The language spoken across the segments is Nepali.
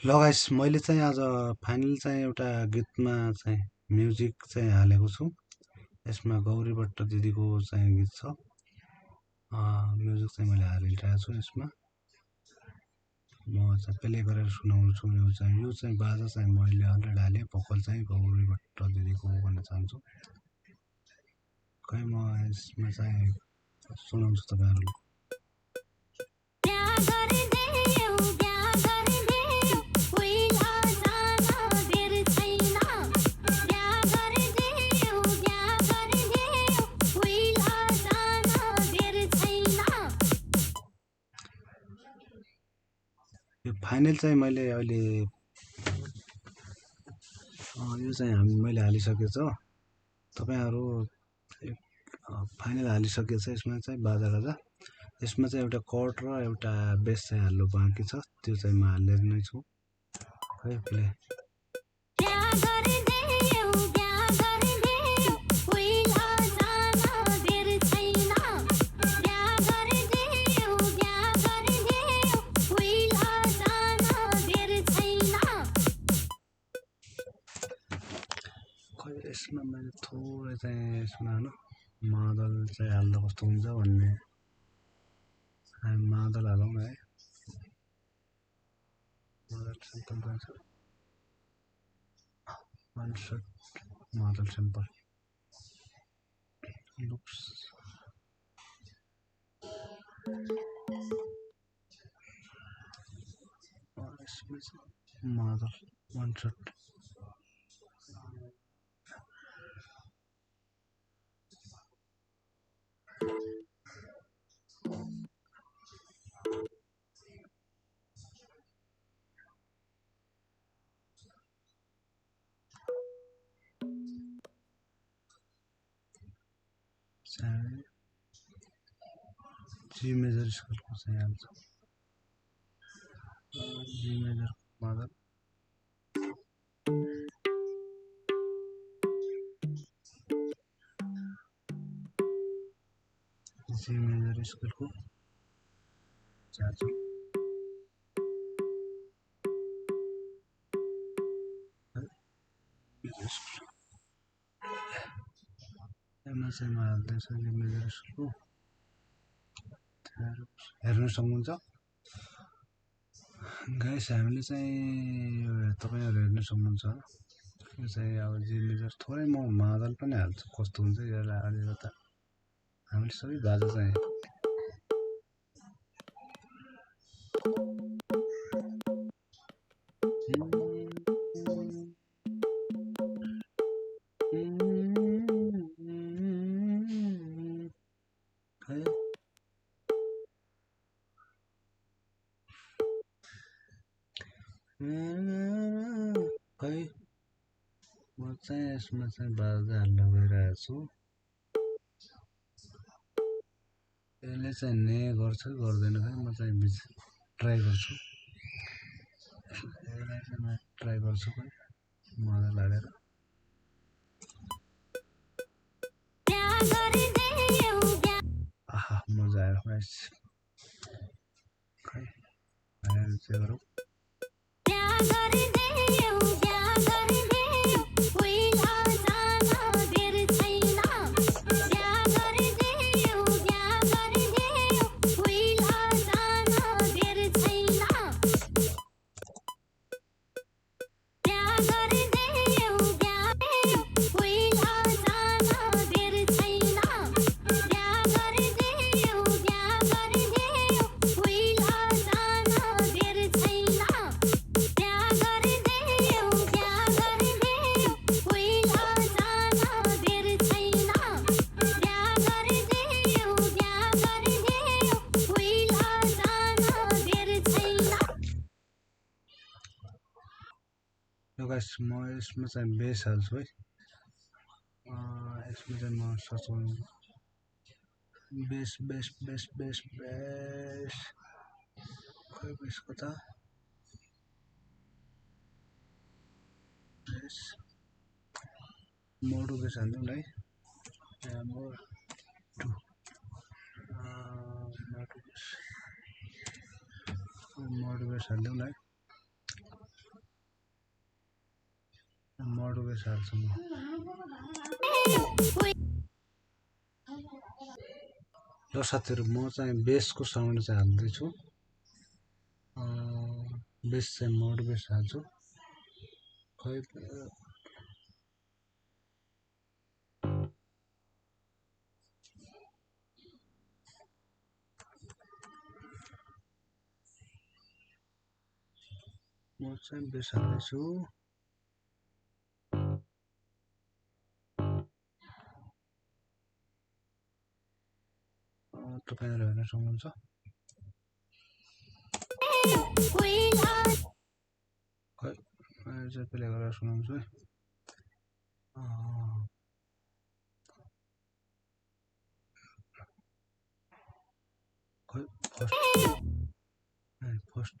ल गाइस मैले चाहिँ आज फाइनल चाहिँ एउटा गीतमा चाहिँ म्युजिक चाहिँ हालेको छु। यसमा गौरी भट्ट दिदीको चाहिँ गीत छ। म्युजिक चाहिँ मैले हालिरहेको छु। यसमा म चाहिँ प्ले गरेर सुनाउँछु। यो चाहिँ बाजा चाहिँ मैले अलरेडी हालेँ। भोकल चाहिँ गौरी भट्ट दिदीको भन्न चाहन्छु। खै म यसमा चाहिँ सुनाउँछु तपाईँहरूलाई। यो फाइनल चाहिँ मैले अहिले यो चाहिँ मैले हालिसकेको छ। तपाईँहरू फाइनल हालिसकेको छ। यसमा चाहिँ बाजा गाजा यसमा चाहिँ एउटा कर्ड र एउटा बेस चाहिँ हाल्नु बाँकी छ। त्यो चाहिँ म हाल्ने नै छु। है प्ले यसमा मैले थोरै चाहिँ यसमा होइन मादल चाहिँ हाल्दा कस्तो हुन्छ भन्ने मादल हालौँ न है। मादल सिम्पल रहेछ। वान सट मादल सिम्पल लुप्स मादल वान सट जी मेजर स्केलको चाहिँ हाल्छ। जी मेजर मादल जी मेजर स्केलको चार्ज यसमा चाहिँ म हाल्दैछु जी मेजर स्केलको। हेर्न सक्नुहुन्छ गाइस, हामीले चाहिँ तपाईँहरू हेर्न सक्नुहुन्छ। यो चाहिँ अब जी मेजर थोरै म मादल पनि हाल्छु। कस्तो हुन्छ यसलाई हालेर त हामीले सबै बाजा चाहिँ खै म चाहिँ यसमा चाहिँ बाजा हाल्न गइरहेको छु। यसले चाहिँ ने गर्छ गर्दैन खै म चाहिँ ट्राई गर्छु। यसलाई चाहिँ म ट्राई गर्छु खै मादल हालेर। आहा मजा आयो गाइस। खै हालेर चाहिँ गरौँ। गाइस म यसमा चाहिँ बेस हाल्छु है। यसमा चाहिँ म सचाउँछु बेस बेस बेस बेस बेस खै बेस कता बेस मोडु बेस हाल्नु है। मोडु बेस हाल्नु है। मोड बेस हाल्छु म। ल साथीहरु म चाहिँ बेसको साउन्ड चाहिँ हाल्दैछु। बेस चाहिँ मोड बेस हाल्छु। खै म चाहिँ बेस हाल्दैछु। तपाईहरु हेर्न सक्नुहुन्छ। खै चाहिँ प्ले गरेर सुनाउँछु है। खै फर्स्ट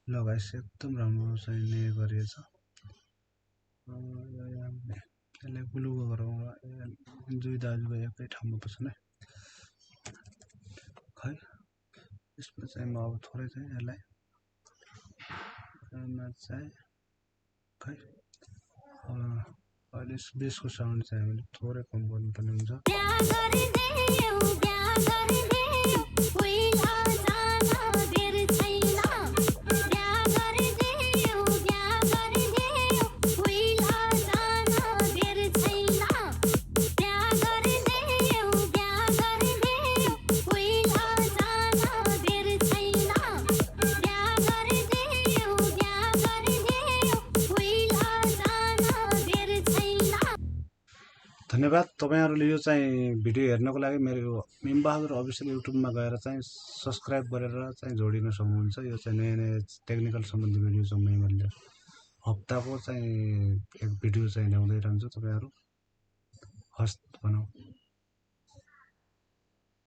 ल गाइस एकदम राम्रो चाहिँ ने गरिएछ। यसलाई ग्लु गरौँ दुई दाजुभाइ एकै ठाउँमा बस्छन् है। खै यसमा चाहिँ म अब थोरै चाहिँ यसलाई चाहिँ खै अहिले बेसको साउन्ड चाहिँ हामीले थोरै कम गर्नुपर्ने हुन्छ। धन्यवाद। तपाईहरुले यो चाहिँ भिडियो हेर्नको लागि मेरो मिमबहादुर अफिसियल युट्युबमा गएर चाहिँ सब्स्क्राइब गरेर चाहिँ जोडिन सक्नुहुन्छ। यो चाहिँ नयाँ नयाँ टेक्निकल सम्बन्धी भिडियो चाहिँ मैले हप्ताको चाहिँ एक भिडियो चाहिँ ल्याउँदै रहन्छु। तपाईहरु हस्त बनाऊ।